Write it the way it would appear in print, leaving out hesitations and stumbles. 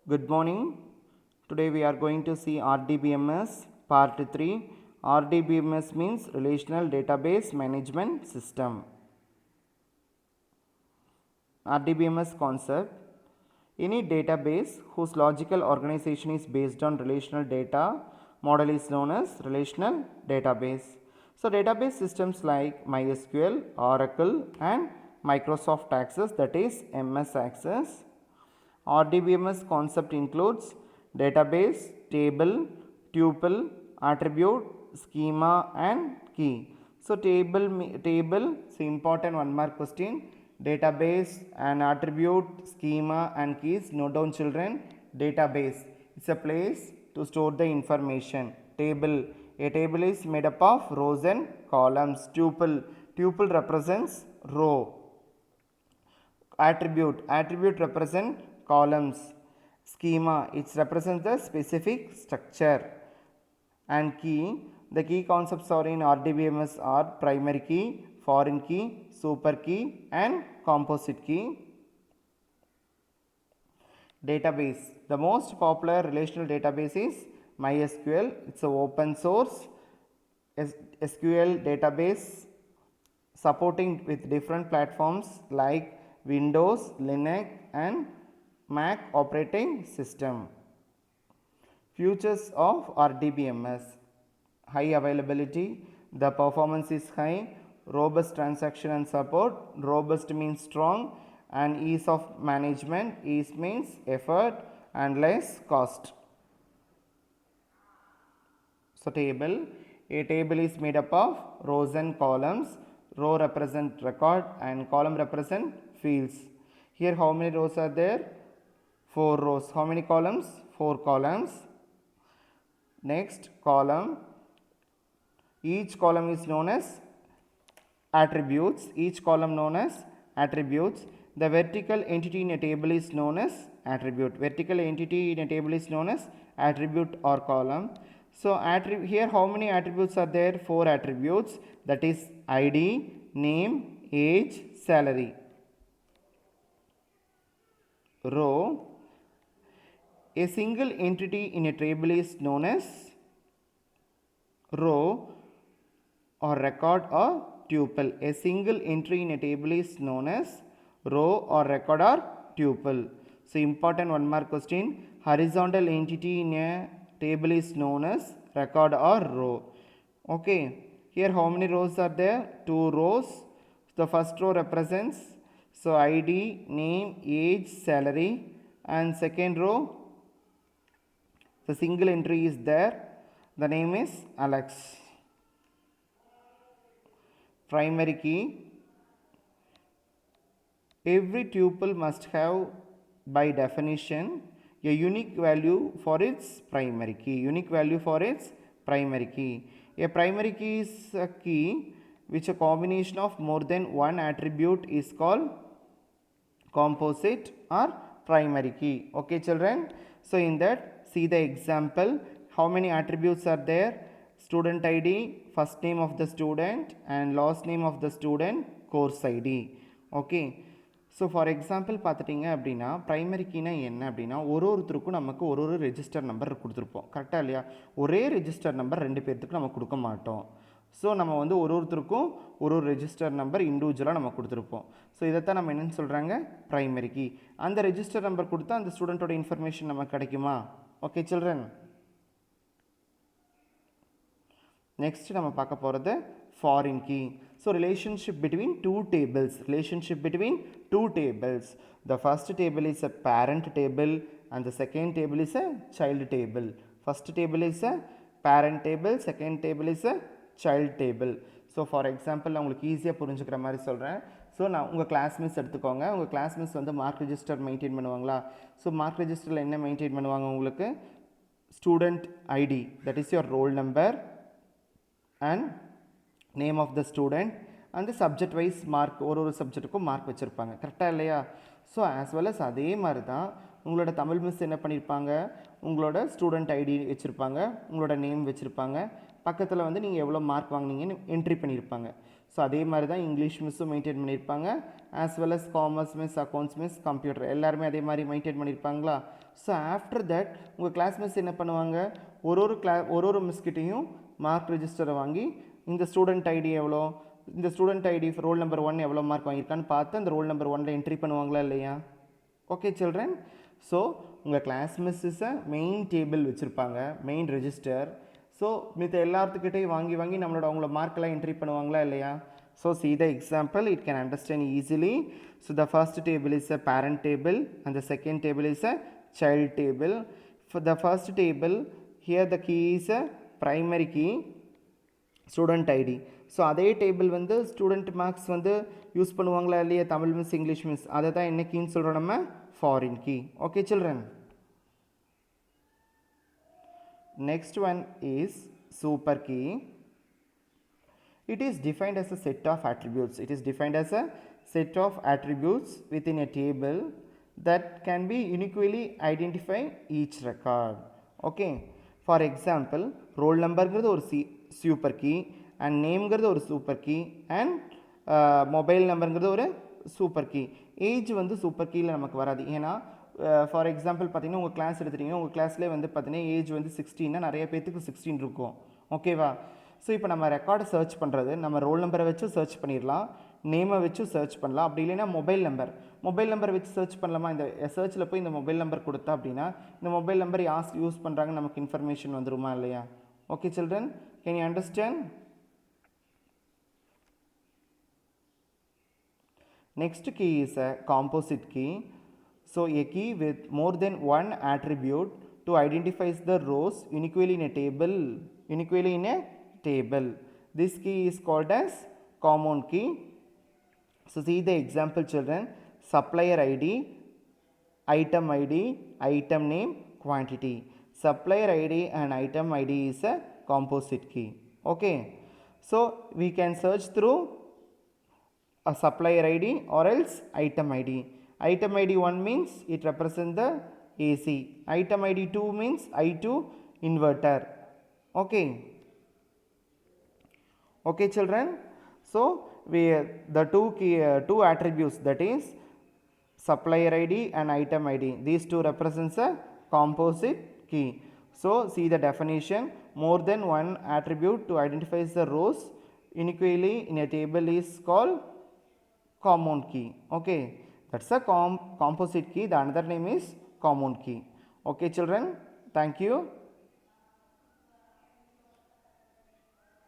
Good morning. Today we are going to see RDBMS part 3. RDBMS means Relational Database Management System. RDBMS concept: any database whose logical organization is based on relational data model is known as relational database. So database systems like MySQL, Oracle and Microsoft Access, that is MS Access. RDBMS concept includes database, table, tuple, attribute, schema and key. So table, so important one mark question. Database and attribute, schema and keys. Note down children. Database, it's a place to store the information. Table, a table is made up of rows and columns. Tuple represents row. Attribute represent columns. Schema, it represents the specific structure. And key, the key concepts are in RDBMS are primary key, foreign key, super key and composite key. Database, the most popular relational database is MySQL. It's an open source SQL database supporting with different platforms like Windows, Linux and Mac operating system. Features of RDBMS: high availability, the performance is high, robust transaction and support. Robust means strong and ease of management. Ease means effort and less cost. So table, a table is made up of rows and columns. Row represent record and column represent fields. Here how many rows are there? 4 rows. How many columns? 4 columns. Next column, each column is known as attributes. Each column known as attributes. The vertical entity in a table is known as attribute. Vertical entity in a table is known as attribute or column. So here how many attributes are there? 4 attributes, that is ID, name, age, salary. Row, a single entity in a table is known as row or record or tuple. A single entry in a table is known as row or record or tuple. So important one mark question. Horizontal entity in a table is known as record or row. Okay, here how many rows are there? 2 rows. The first row represents so ID, name, age, salary, and second row the single entry is there, the name is Alex. Primary key, every tuple must have by definition a unique value for its primary key. Unique value for its primary key. A primary key is a key which a combination of more than one attribute is called composite or primary key. Okay children, so in that see the example. How many attributes are there? Student ID, first name of the student and last name of the student, course ID. Okay, so for example பார்த்துட்டிங்க அப்படின்னா primary key என்ன அப்படின்னா ஒருத்தருக்கும் நமக்கு ஒரு register number கொடுத்துருப்போம். கரெக்டாக இல்லையா? ஒரே ரெஜிஸ்டர் நம்பர் 2 பேர்த்துக்கு நம்ம கொடுக்க மாட்டோம். ஸோ நம்ம வந்து ஒருத்தருக்கும் ஒரு ரெஜிஸ்டர் நம்பர் இண்டிவிஜுவலாக நம்ம கொடுத்துருப்போம். ஸோ இதைத்தான் நம்ம என்னென்னு சொல்கிறாங்க? Primary key. அந்த ரெஜிஸ்டர் நம்பர் கொடுத்தா அந்த ஸ்டூடெண்ட்டோட இன்ஃபர்மேஷன் நமக்கு கிடைக்குமா? ஓகே சில்ட்ரன், நெக்ஸ்ட் நம்ம பார்க்க போகிறது foreign key. So relationship between two tables. Relationship between two tables. The first table is a parent table and the second table is a child table. First table is a parent table, second table is a child table. So for example நான் உங்களுக்கு ஈஸியாக புரிஞ்சுக்கிற மாதிரி சொல்கிறேன். So நான் உங்கள் class miss எடுத்துக்கோங்க. உங்கள் கிளாஸ் மிஸ் வந்து மார்க் ரெஜிஸ்டர் மெயின்டைன் பண்ணுவாங்களா? ஸோ மார்க் ரெஜிஸ்டரில் என்ன மெயின்டைன் பண்ணுவாங்க? உங்களுக்கு student ID, that is your roll number and name of the student அந்த சப்ஜெக்ட் வைஸ் மார்க், ஒரு சப்ஜெக்ட்டுக்கும் மார்க் வச்சுருப்பாங்க. கரெக்டாக இல்லையா? ஸோ ஆஸ் வெல் அஸ் அதே மாதிரி தான் உங்களோட தமிழ் மிஸ் என்ன பண்ணியிருப்பாங்க? உங்களோட ஸ்டூடெண்ட் ஐடி வச்சுருப்பாங்க, உங்களோட நேம் வச்சுருப்பாங்க, பக்கத்தில் வந்து நீங்கள் எவ்வளோ மார்க் வாங்கினீங்கன்னு என்ட்ரி பண்ணியிருப்பாங்க. ஸோ அதே மாதிரி தான் இங்கிலீஷ் மிஸ்ஸும் மெயின்டைன் பண்ணியிருப்பாங்க. As well as commerce miss, accounts miss, computer எல்லாருமே அதே மாதிரி மெயின்டைன் பண்ணியிருப்பாங்களா. ஸோ ஆஃப்டர் தட் உங்கள் கிளாஸ் மிஸ் என்ன பண்ணுவாங்க, ஒரு ஒரு மிஸ்கிட்டையும் மார்க் ரெஜிஸ்டரை வாங்கி இந்த ஸ்டூடெண்ட் ஐடி எவ்வளோ, இந்த ஸ்டூடெண்ட் ஐடி ரோல் நம்பர் 1 எவ்வளோ மார்க் வாங்கியிருக்கான்னு பார்த்து அந்த ரோல் நம்பர் 1ல் என்ட்ரி பண்ணுவாங்களா இல்லையா. Okay children. ஸோ உங்கள் கிளாஸ் மிஸ்ஸஸை மெயின் டேபிள் வச்சுருப்பாங்க, மெயின் ரெஜிஸ்டர். ஸோ மித்த எல்லாத்துக்கிட்டையும் வாங்கி நம்மளோட அவங்கள மார்க்கெல்லாம் என்ட்ரி பண்ணுவாங்களா இல்லையா. So see the example, it can understand easily. So the first table is a parent table and the second table is a child table. For the first table, here the key is a primary key, student ID. So அதே table வந்து student marks வந்து use பண்ணுவாங்களா இல்லையா, Tamil miss, English miss, அதை தான் என்ன கீன்னு சொல்கிறோம் நம்ம, foreign key. Okay children. Next one is super key. It is defined as a set of attributes. It is defined as a set of attributes within a table that can be uniquely identify each record. Okay. For example, roll number ங்கிறது ஒரு super key and name ங்கிறது ஒரு super key and mobile number ங்கிறது ஒரு super key. Age வந்து super keyல நமக்கு வராது. ஏன்னா ஃபார் எக்ஸாம்பிள் பார்த்தீங்கன்னா உங்கள் கிளாஸ் எடுத்துட்டிங்கன்னா உங்கள் கிளாஸ்லேயே வந்து பார்த்தீங்கன்னா ஏஜ் வந்து 16 நிறைய பேத்துக்கு 16 இருக்கும். ஓகேவா. ஸோ இப்போ நம்ம ரெக்கார்டை சர்ச் பண்ணுறது நம்ம ரோல் நம்பரை வச்சு சர்ச் பண்ணிடலாம், நேமை வச்சு சர்ச் பண்ணலாம், அப்படி இல்லைன்னா மொபைல் நம்பர் வச்சு சர்ச் பண்ணலாமா. இந்த சர்ச்சில் போய் இந்த மொபைல் நம்பர் கொடுத்தா அப்படின்னா இந்த மொபைல் நம்பர் யார் யூஸ் பண்ணுறாங்க நமக்கு இன்ஃபர்மேஷன் வந்துருமா இல்லையா. Okay children, can you understand. Next key is a composite key. So a key with more than one attribute to identify the rows uniquely in a table. This key is called as common key. So see the example children, supplier ID, item ID, item name, quantity. Supplier ID and item ID is a composite key. Okay. So we can search through a supplier ID or else item ID. Item ID 1 means it represents the AC. Item ID 2 means I2 inverter. Okay. Okay children. So the two attributes, that is supplier ID and item ID, these two represents a composite key. So see the definition, more than one attribute to identify the rows uniquely in a table is called common key. Okay, that's a composite key. The another name is common key. Okay children, thank you.